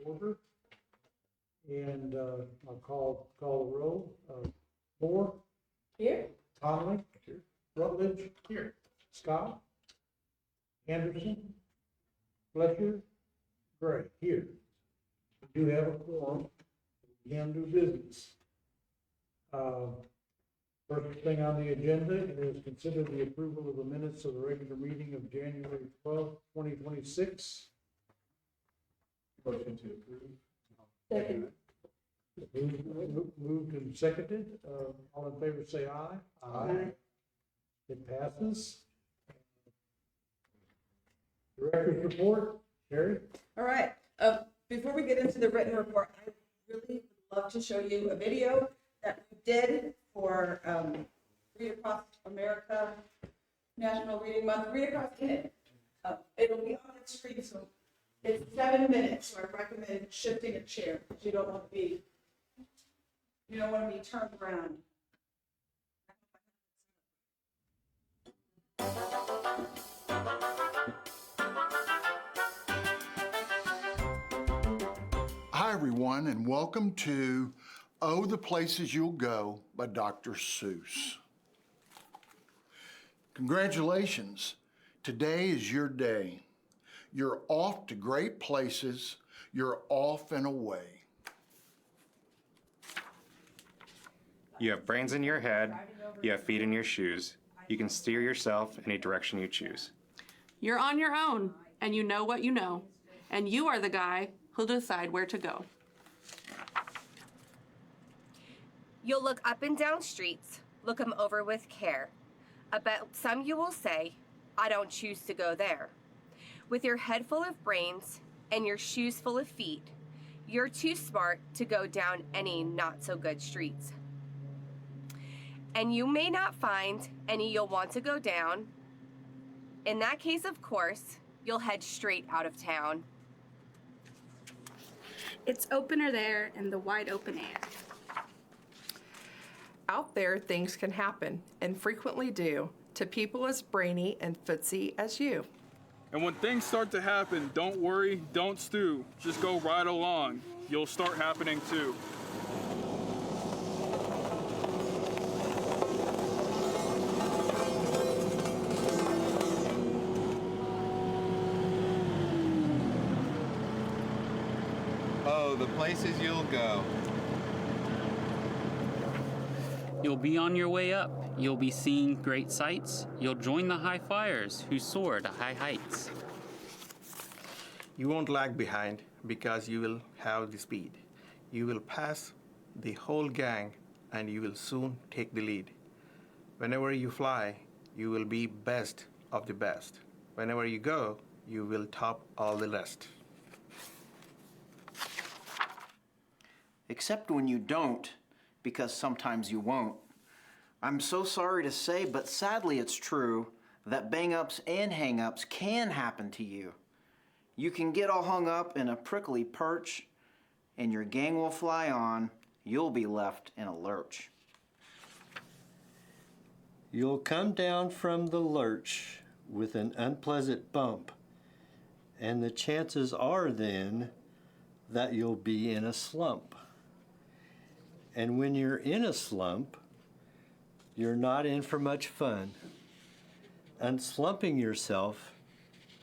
order. And I'll call the roll. Moore. Here. Conley. Here. Rutledge. Here. Scott. Anderson. Fletcher. Gray. Here. We do have a quorum. We can do business. First thing on the agenda is consider the approval of the minutes of the regular meeting of January 12th, 2026. Motion to approve. Second. Moved and seconded. All in favor say aye. Aye. It passes. Director's report, Sherry? All right. Before we get into the written report, I really would love to show you a video that we did for Read Across America National Reading Month. Read Across Enid. It'll be on the screen, so it's 7 minutes. So I recommend shifting a chair because you don't want to be turned around. Hi, everyone, and welcome to Oh, the Places You'll Go by Dr. Seuss. Congratulations. Today is your day. You're off to great places. You're off and away. You have brains in your head, you have feet in your shoes. You can steer yourself any direction you choose. You're on your own, and you know what you know, and you are the guy who'll decide where to go. You'll look up and down streets, look 'em over with care. About some you will say, I don't choose to go there. With your head full of brains and your shoes full of feet, you're too smart to go down any not so good streets. And you may not find any you'll want to go down. In that case, of course, you'll head straight out of town. It's opener there in the wide open air. Out there, things can happen, and frequently do, to people as brainy and footsy as you. And when things start to happen, don't worry, don't stew. Just go right along. You'll start happening too. Oh, the places you'll go. You'll be on your way up. You'll be seeing great sights. You'll join the high flyers who soar to high heights. You won't lag behind because you will have the speed. You will pass the whole gang and you will soon take the lead. Whenever you fly, you will be best of the best. Whenever you go, you will top all the rest. Except when you don't, because sometimes you won't. I'm so sorry to say, but sadly it's true that bang-ups and hang-ups can happen to you. You can get all hung up in a prickly perch, and your gang will fly on. You'll be left in a lurch. You'll come down from the lurch with an unpleasant bump, and the chances are then that you'll be in a slump. And when you're in a slump, you're not in for much fun. Unslumping yourself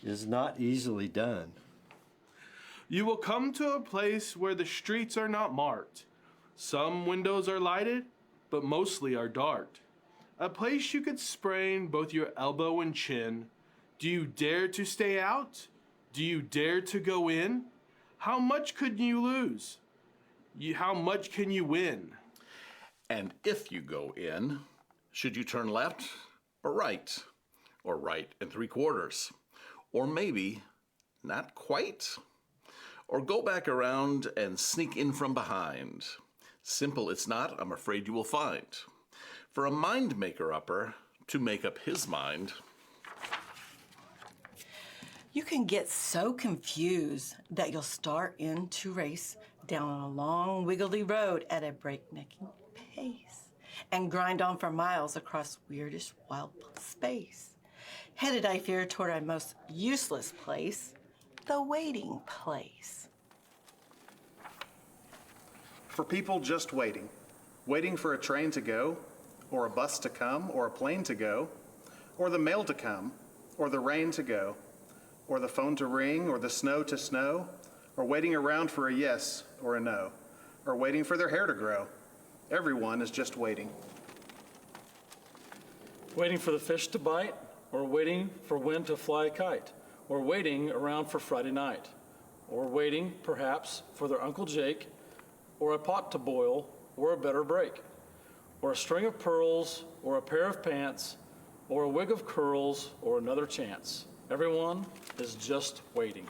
is not easily done. You will come to a place where the streets are not marked. Some windows are lighted, but mostly are dark. A place you could sprain both your elbow and chin. Do you dare to stay out? Do you dare to go in? How much could you lose? How much can you win? And if you go in, should you turn left or right? Or right and 3/4? Or maybe not quite? Or go back around and sneak in from behind? Simple it's not, I'm afraid you will find. For a mind maker-upper to make up his mind. You can get so confused that you'll start in to race down a long wiggly road at a breaknecking pace and grind on for miles across weirdish wild space. Headed, I fear, toward a most useless place, the waiting place. For people just waiting, waiting for a train to go, or a bus to come, or a plane to go, or the mail to come, or the rain to go, or the phone to ring, or the snow to snow, or waiting around for a yes or a no, or waiting for their hair to grow. Everyone is just waiting. Waiting for the fish to bite, or waiting for wind to fly a kite, or waiting around for Friday night, or waiting, perhaps, for their Uncle Jake, or a pot to boil, or a better break, or a string of pearls, or a pair of pants, or a wig of curls, or another chance. Everyone is just waiting.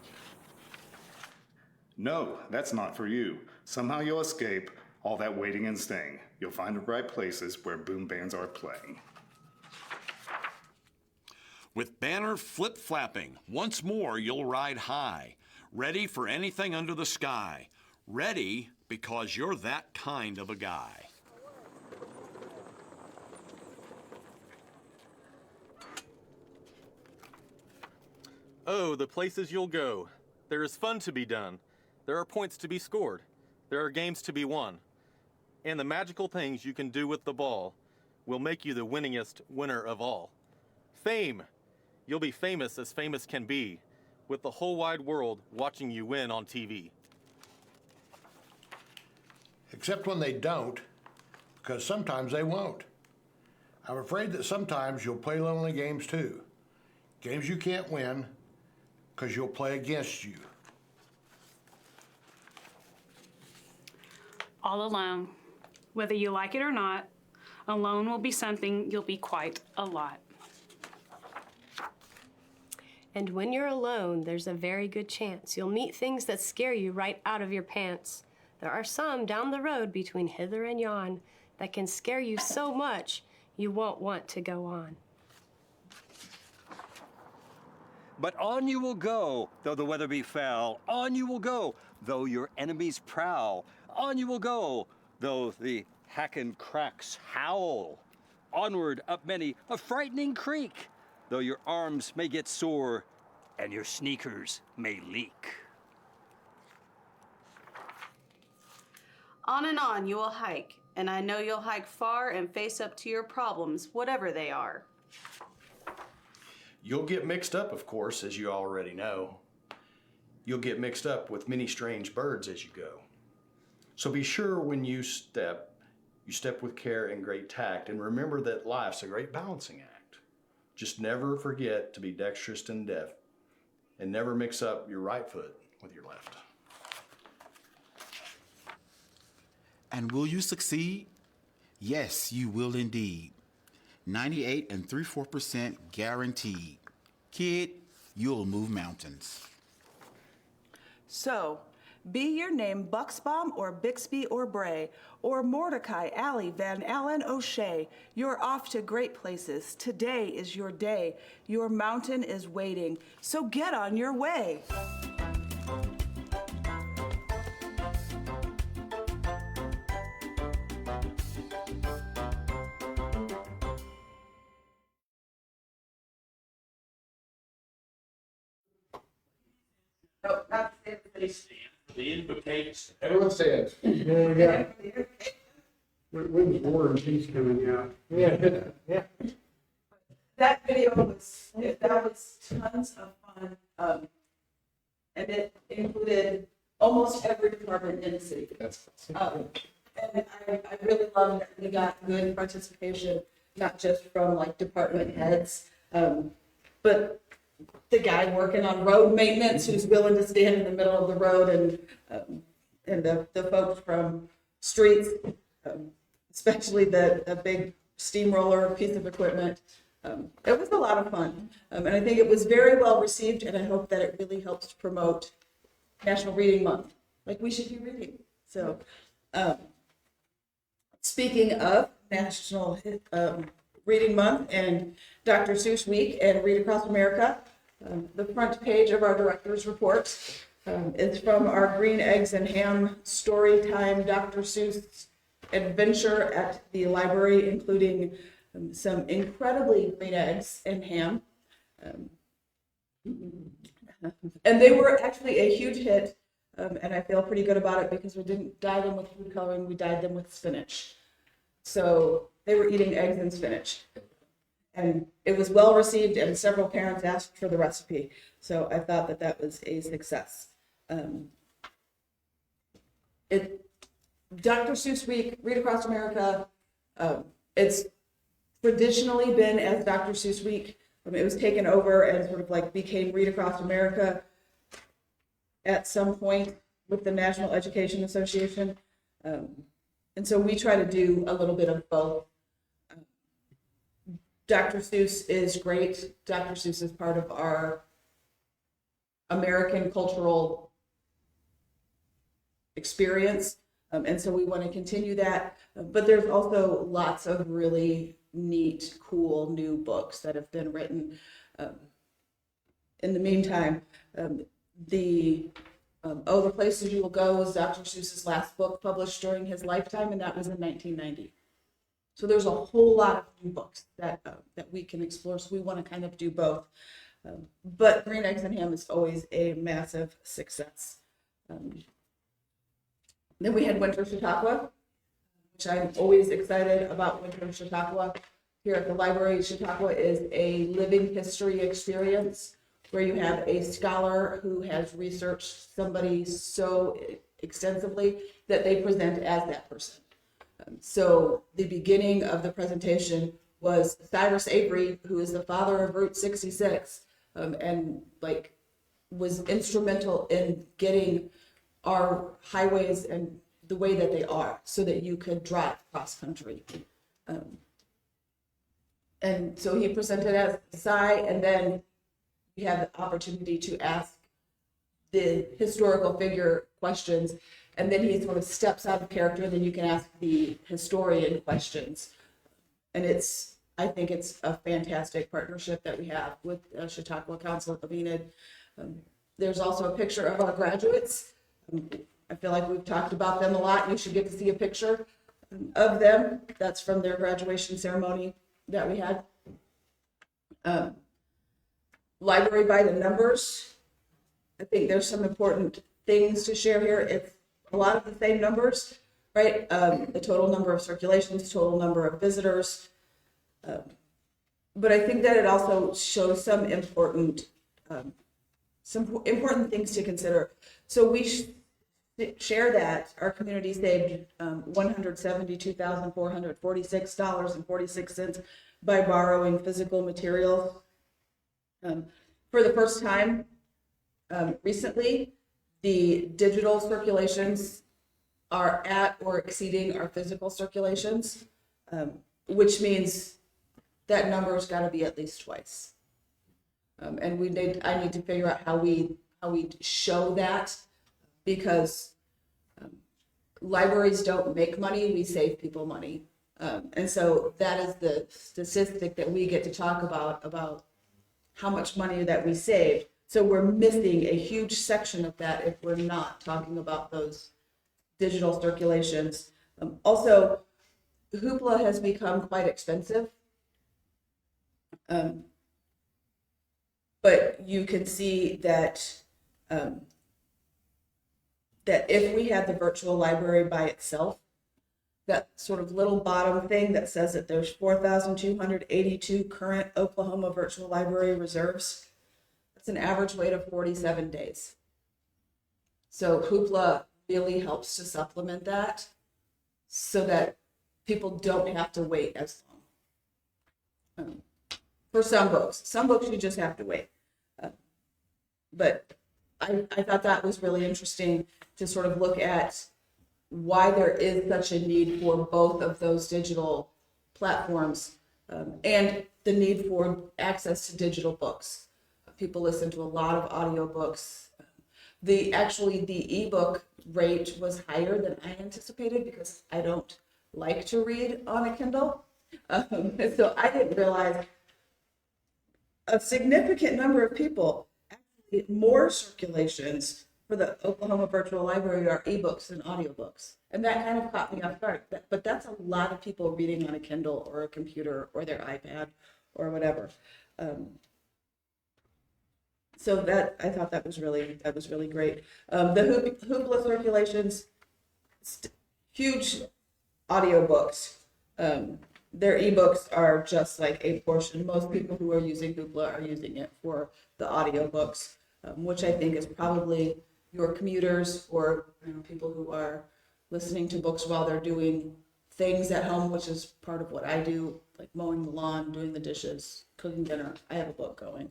No, that's not for you. Somehow you'll escape all that waiting and staying. You'll find the right places where boom bands are playing. With banner flip-flapping, once more you'll ride high, ready for anything under the sky. Ready because you're that kind of a guy. Oh, the places you'll go. There is fun to be done. There are points to be scored. There are games to be won. And the magical things you can do with the ball will make you the winningest winner of all. Fame. You'll be famous as famous can be, with the whole wide world watching you win on TV. Except when they don't, because sometimes they won't. I'm afraid that sometimes you'll play lonely games too. Games you can't win, because you'll play against you. All alone. Whether you like it or not, alone will be something you'll be quite a lot. And when you're alone, there's a very good chance you'll meet things that scare you right out of your pants. There are some down the road between hither and yon that can scare you so much you won't want to go on. But on you will go, though the weather be foul. On you will go, though your enemies prowl. On you will go, though the hackin' cracks howl. Onward up many a frightening creek, though your arms may get sore and your sneakers may leak. On and on you will hike, and I know you'll hike far and face up to your problems, whatever they are. You'll get mixed up, of course, as you already know. You'll get mixed up with many strange birds as you go. So be sure when you step with care and great tact, and remember that life's a great balancing act. Just never forget to be dexterous and deft, and never mix up your right foot with your left. And will you succeed? Yes, you will indeed. 98 3/4% guaranteed. Kid, you'll move mountains. So, be your name Bucksbaum or Bixby or Bray, or Mordecai, Alley, Van Allen, O'Shea, you're off to great places. Today is your day. Your mountain is waiting. So get on your way. No, not The invitation. Everyone stands. Yeah, yeah. When was War and Peace coming out? Yeah, yeah. That video was, that was tons of fun. And it included almost every department in the city. And I really loved that we got good participation, not just from like department heads, but the guy working on road maintenance who's willing to stand in the middle of the road, and the folks from streets, especially the big steamroller piece of equipment. It was a lot of fun, and I think it was very well received, and I hope that it really helps to promote National Reading Month. Like, we should be reading. So, speaking of National Reading Month and Dr. Seuss Week and Read Across America, the front page of our director's report is from our Green Eggs and Ham Story Time Dr. Seuss adventure at the library, including some incredibly green eggs and ham. And they were actually a huge hit and I feel pretty good about it because we didn't dye them with food coloring, we dyed them with spinach. So they were eating eggs and spinach. And it was well received, and several parents asked for the recipe. So I thought that that was a success. Dr. Seuss Week, Read Across America, it's traditionally been as Dr. Seuss Week. It was taken over and sort of like became Read Across America at some point with the National Education Association. And so we try to do a little bit of both. Dr. Seuss is great. Dr. Seuss is part of our American cultural experience. And so we want to continue that. But there's also lots of really neat, cool new books that have been written. In the meantime, the Places You Will Go was Dr. Seuss's last book published during his lifetime, and that was in 1990. So there's a whole lot of new books that we can explore. So we want to kind of do both. But Green Eggs and Ham is always a massive success. Then we had Winter Chautauqua, which I'm always excited about. Winter Chautauqua here at the library. Chautauqua is a living history experience where you have a scholar who has researched somebody so extensively that they present as that person. So the beginning of the presentation was Cyrus Avery, who is the father of Route 66, and like was instrumental in getting our highways and the way that they are so that you could drive cross country. And so he presented as Cy, and then you have the opportunity to ask the historical figure questions, and then he sort of steps out of character, and then you can ask the historian questions. And I think it's a fantastic partnership that we have with Chautauqua Council of Enid. There's also a picture of our graduates. I feel like we've talked about them a lot. You should get to see a picture of them. That's from their graduation ceremony that we had. Library by the numbers. I think there's some important things to share here. It's a lot of the same numbers, right? The total number of circulations, total number of visitors. But I think that it also shows some important things to consider. So we share that our community saved $172,446.46 by borrowing physical materials. For the first time recently, the digital circulations are at or exceeding our physical circulations, which means that number's got to be at least twice. And I need to figure out how we show that, because libraries don't make money, we save people money. And so that is the statistic that we get to talk about how much money that we saved. So we're missing a huge section of that if we're not talking about those digital circulations. Also, Hoopla has become quite expensive. But you can see that that if we had the virtual library by itself, that sort of little bottom thing that says that there's 4,282 current Oklahoma virtual library reserves, that's an average wait of 47 days. So Hoopla really helps to supplement that so that people don't have to wait as long. For some books you just have to wait. But I thought that was really interesting to sort of look at why there is such a need for both of those digital platforms, and the need for access to digital books. People listen to a lot of audiobooks. The ebook rate was higher than I anticipated because I don't like to read on a Kindle. So I didn't realize a significant number of people, actually more circulations for the Oklahoma Virtual Library are ebooks than audiobooks. And that kind of caught me off guard. But that's a lot of people reading on a Kindle or a computer or their iPad or whatever. So that, I thought that was really great. The Hoopla circulations, huge audiobooks. Their ebooks are just like a portion. Most people who are using Hoopla are using it for the audiobooks, which I think is probably your commuters or people who are listening to books while they're doing things at home, which is part of what I do, like mowing the lawn, doing the dishes, cooking dinner. I have a book going.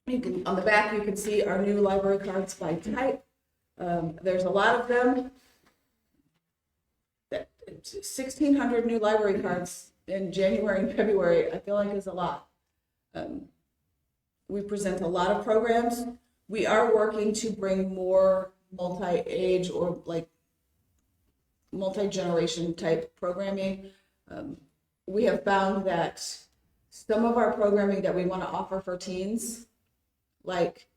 You can, on the back, you can see our new library cards by type. There's a lot of them. 1,600 new library cards in January and February, I feel like is a lot. We present a lot of programs. We are working to bring more multi-age or like multi-generation type programming. We have found that some of our programming that we want to offer for teens, like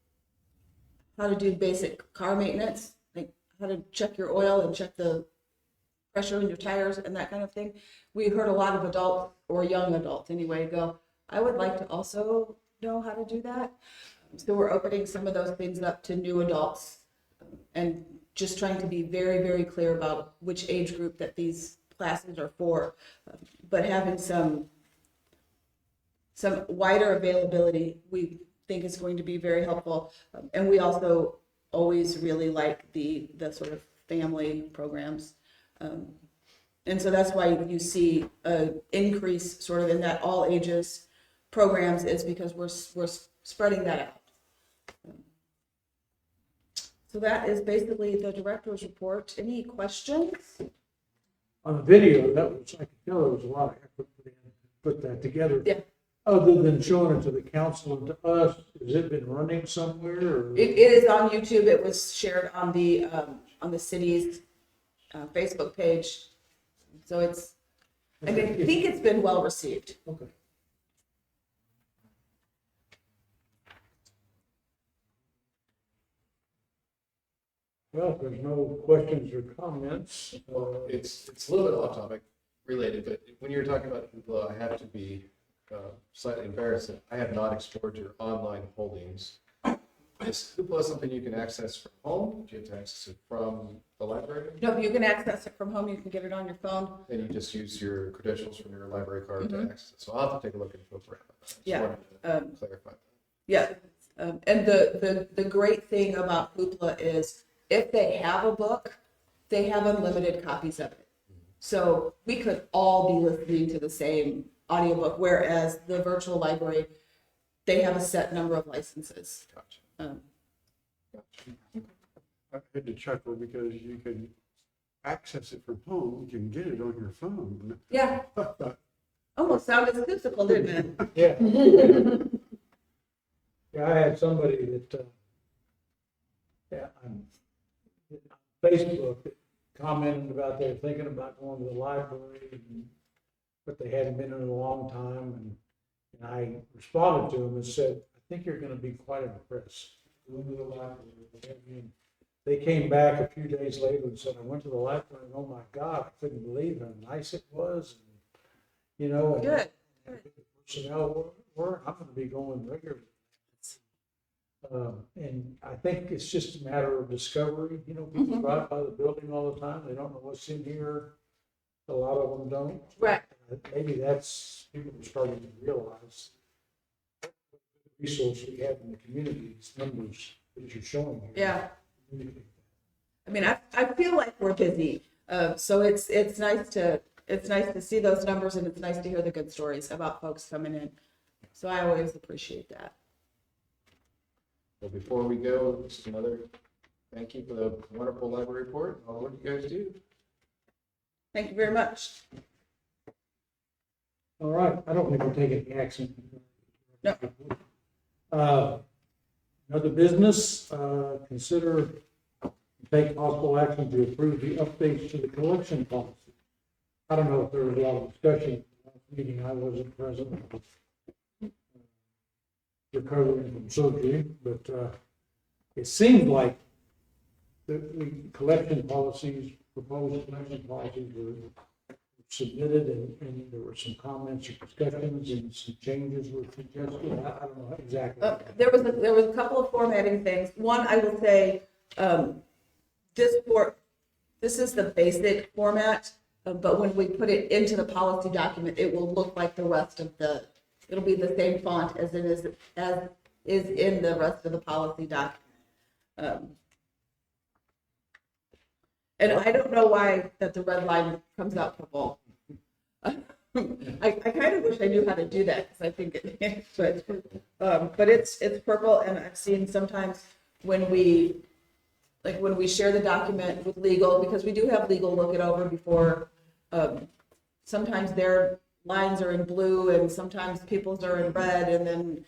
how to do basic car maintenance, like how to check your oil and check the pressure in your tires and that kind of thing. We heard a lot of adults, or young adults anyway, go, I would like to also know how to do that. So we're opening some of those things up to new adults and just trying to be very, very clear about which age group that these classes are for, but having some wider availability we think is going to be very helpful. And we also always really like the sort of family programs. And so that's why you see an increase sort of in that all ages programs, is because we're spreading that out. So that is basically the director's report. Any questions? On the video, that was, I could tell there was a lot of effort to put that together. Yeah. Other than showing it to the council and to us, has it been running somewhere? Or? It is on YouTube. It was shared on the city's Facebook page. So it's, I think it's been well received. Okay. Well, if there's no questions or comments. Well, it's a little bit off topic related, but when you're talking about Hoopla, I have to be slightly embarrassed that I have not explored your online holdings. Is Hoopla something you can access from home? Do you have to access it from the library? No, you can access it from home. You can get it on your phone. And you just use your credentials from your library card to access it. So I'll have to take a look into it. Yeah. Clarify that. Yeah. And the great thing about Hoopla is if they have a book, they have unlimited copies of it. So we could all be listening to the same audiobook, whereas the virtual library, they have a set number of licenses. Gotcha. I had to chuckle because you can access it from home, you can get it on your phone. Yeah. Almost sounded physical, didn't it? Yeah. Yeah, I had somebody that, on Facebook that commented about they're thinking about going to the library, but they hadn't been in a long time, and I responded to them and said, I think you're going to be quite impressed. Go to the library. And they came back a few days later and said, I went to the library and oh my God, I couldn't believe how nice it was. And, and good. The personnel were, I'm going to be going regularly. And I think it's just a matter of discovery. People drive by the building all the time. They don't know what's in here. A lot of them don't. Right. Maybe that's, people are starting to realize the resource we have in the community, these numbers that you're showing here. Yeah. I mean, I feel like we're busy. So it's nice to see those numbers, and it's nice to hear the good stories about folks coming in. So I always appreciate that. Well, before we go, just another thank you for the wonderful library report, all what you guys do. Thank you very much. All right, I don't think we're taking any action. No. Another business, consider take possible action to approve the updates to the collection policy. I don't know if there was a lot of discussion at the last meeting. I wasn't present. Recovering from surgery, but it seemed like the collection policies, proposed collection policies were submitted and there were some comments or discussions and some changes were suggested. I don't know exactly. There was a couple of formatting things. One, I will say, this is the basic format, but when we put it into the policy document, it will look like the rest of it'll be the same font as is in the rest of the policy document. And I don't know why that the red line comes out purple. I kind of wish I knew how to do that because I think it, but it's purple, and I've seen sometimes when we share the document with legal, because we do have legal look it over before. Sometimes their lines are in blue, and sometimes people's are in red, and then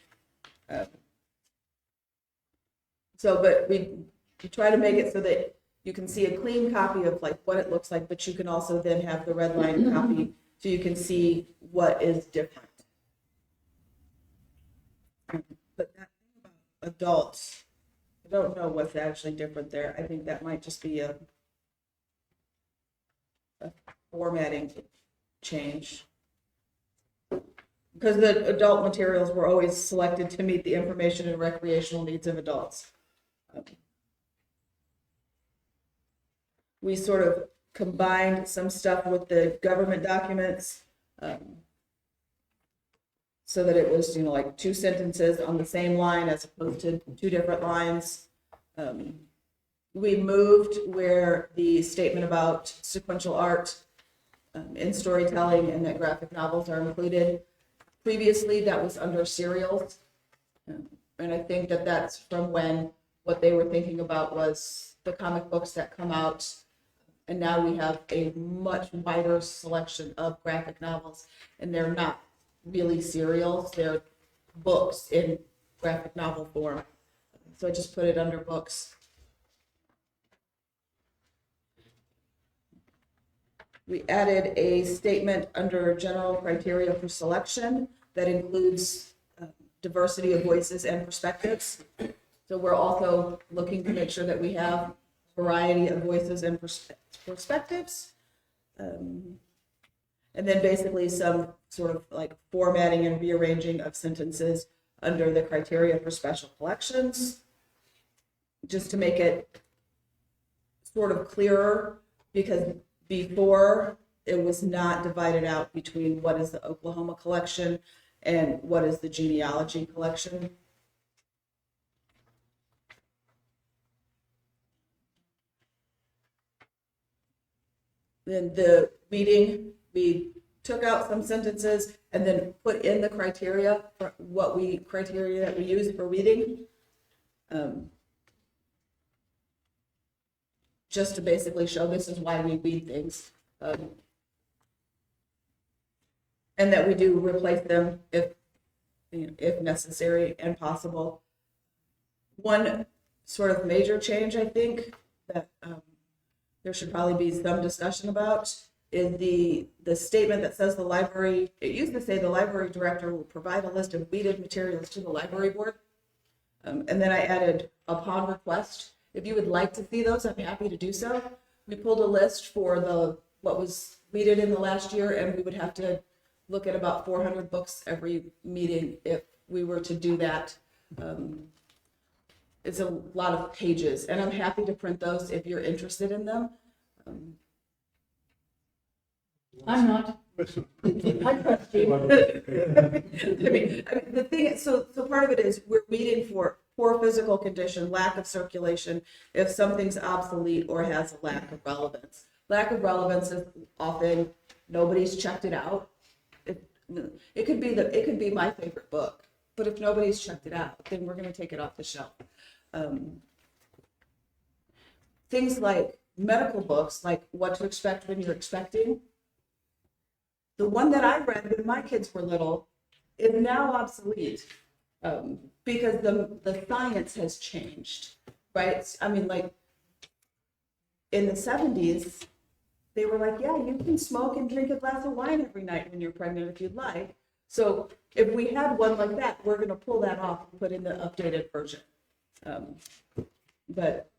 but we try to make it so that you can see a clean copy of like what it looks like, but you can also then have the red line copy so you can see what is different. But that thing about adults, I don't know what's actually different there. I think that might just be a formatting change. Because the adult materials were always selected to meet the information and recreational needs of adults. We sort of combined some stuff with the government documents so that it was, like 2 sentences on the same line as opposed to 2 different lines. We moved where the statement about sequential art in storytelling and that graphic novels are included. Previously, that was under serials. And I think that that's from when what they were thinking about was the comic books that come out. And now we have a much wider selection of graphic novels, and they're not really serials, they're books in graphic novel form. So I just put it under books. We added a statement under general criteria for selection that includes diversity of voices and perspectives. So we're also looking to make sure that we have variety of voices and perspectives. And then basically some sort of like formatting and rearranging of sentences under the criteria for special collections, just to make it sort of clearer, because before it was not divided out between what is the Oklahoma collection and what is the genealogy collection. Then the reading, we took out some sentences and then put in the criteria for criteria that we use for reading. Just to basically show this is why we read things. And that we do replace them if necessary and possible. One sort of major change, I think, that there should probably be some discussion about is the statement that says the library, it used to say the library director will provide a list of weeded materials to the library board. And then I added upon request. If you would like to see those, I'm happy to do so. We pulled a list for what was weeded in the last year, and we would have to look at about 400 books every meeting if we were to do that. It's a lot of pages, and I'm happy to print those if you're interested in them. I'm not. I trust you. I mean, the thing, so part of it is we're reading for poor physical condition, lack of circulation, if something's obsolete or has a lack of relevance. Lack of relevance is often nobody's checked it out. It could be my favorite book, but if nobody's checked it out, then we're going to take it off the shelf. Things like medical books, like What to Expect When You're Expecting. The one that I read when my kids were little is now obsolete because the science has changed, right? I mean, like in the 70s, they were like, yeah, you can smoke and drink a glass of wine every night when you're pregnant if you'd like. So if we had one like that, we're going to pull that off and put in the updated version. But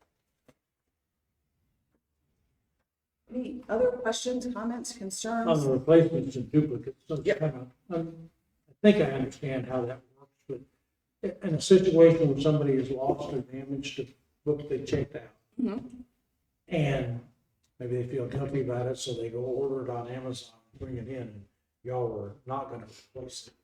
Any other questions, comments, On concerns? the replacements and duplicates, so it's kind of, I think I understand how that works, but in a situation where somebody has lost or damaged a book they checked out, Mhm. and maybe they feel guilty about it, so they go order it on Amazon, bring it in, and y'all are not gonna replace it.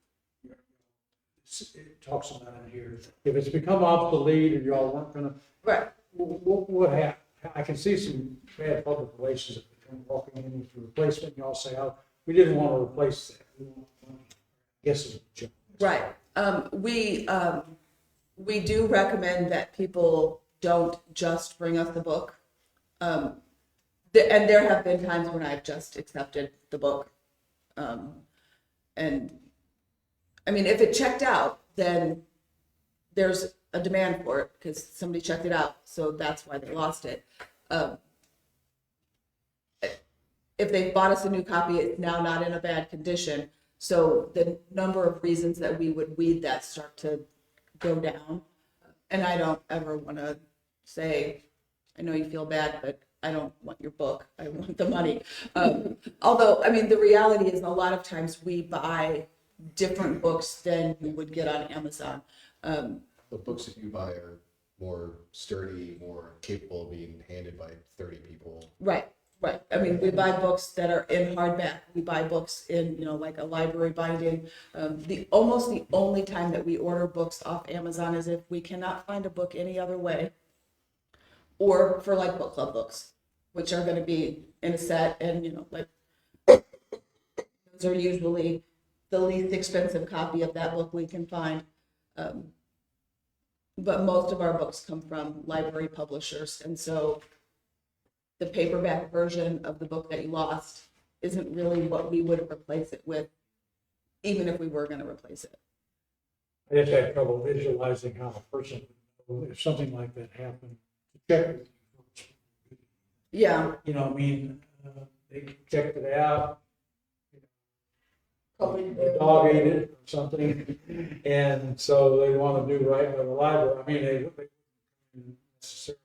It talks about it here. If it's become obsolete and y'all weren't gonna. Right. What happened? I can see some bad public relations if they come walking in with a replacement, y'all say, oh, we didn't want to replace that. We want money. I guess it's a joke. Right. We do recommend that people don't just bring us the book. And there have been times when I've just accepted the book. And I mean, if it checked out, then there's a demand for it because somebody checked it out. So that's why they lost it. If they bought us a new copy, it's now not in a bad condition. So the number of reasons that we would weed that start to go down. And I don't ever want to say, I know you feel bad, but I don't want your book. I want the money. Although, I mean, the reality is a lot of times we buy different books than you would get on Amazon. The books that you buy are more sturdy, more capable of being handed by 30 people. Right. I mean, we buy books that are in hardback. We buy books in, like a library binding. Almost the only time that we order books off Amazon is if we cannot find a book any other way, or for like book club books, which are going to be in a set, and those are usually the least expensive copy of that book we can find. But most of our books come from library publishers, and so the paperback version of the book that you lost isn't really what we would replace it with, even if we were going to replace it. I just have trouble visualizing how a person, if something like that happened, to check with you first. Yeah. You know, I mean, they checked it out. The dog ate it or something, and so they want to do right by the library. I mean, they wouldn't necessarily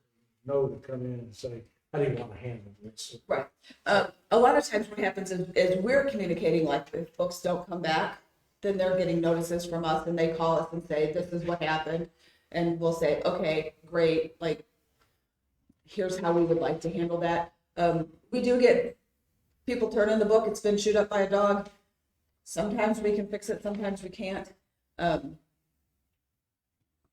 know to come in and say, how do you want to handle this? Right. A lot of times what happens is we're communicating, like if books don't come back, then they're getting notices from us and they call us and say, this is what happened. And we'll say, okay, great. Like, here's how we would like to handle that. We do get people turn in the book. It's been chewed up by a dog. Sometimes we can fix it. Sometimes we can't.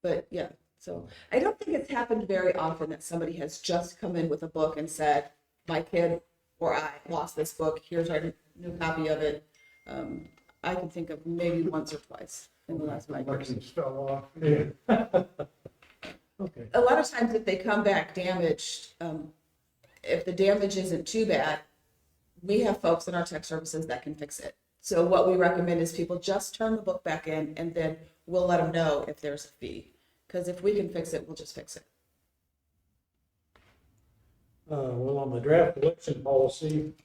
But yeah. So I don't think it's happened very often that somebody has just come in with a book and said, my kid or I lost this book. Here's our new copy of it. I can think of maybe once or twice in the last 5 years. Fell off. Yeah. Okay. A lot of times if they come back damaged, if the damage isn't too bad, we have folks in our tech services that can fix it. So what we recommend is people just turn the book back in and then we'll let them know if there's a fee. Because if we can fix it, we'll just fix it. Well, on the draft collection policy,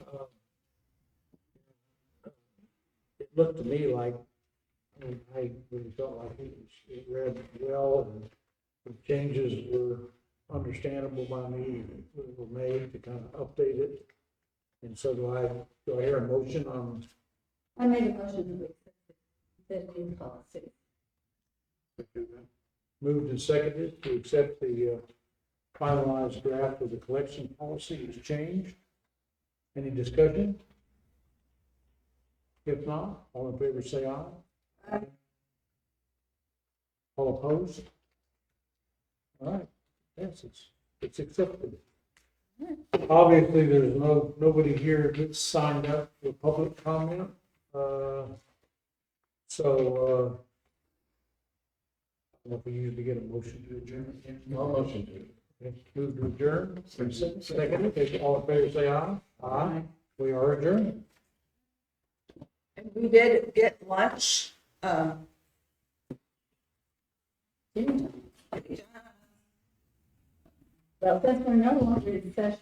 it looked to me like, I really felt like it read well, and the changes were understandable by me, that were made to kind of update it. And so do I hear a motion on? I made a motion to accept the new policy. Moved and seconded to accept the finalized draft of the collection policy as changed. Any discussion? If not, all in favor say aye. Aye. All opposed? All right, yes, it's accepted. Obviously, there's nobody here that's signed up for public comment. So I don't know if we usually get a motion to adjourn. No motion to. Move to adjourn. Second, all in favor say aye. Aye. We are adjourned. And we did get lunch. Well, that's for another one, session.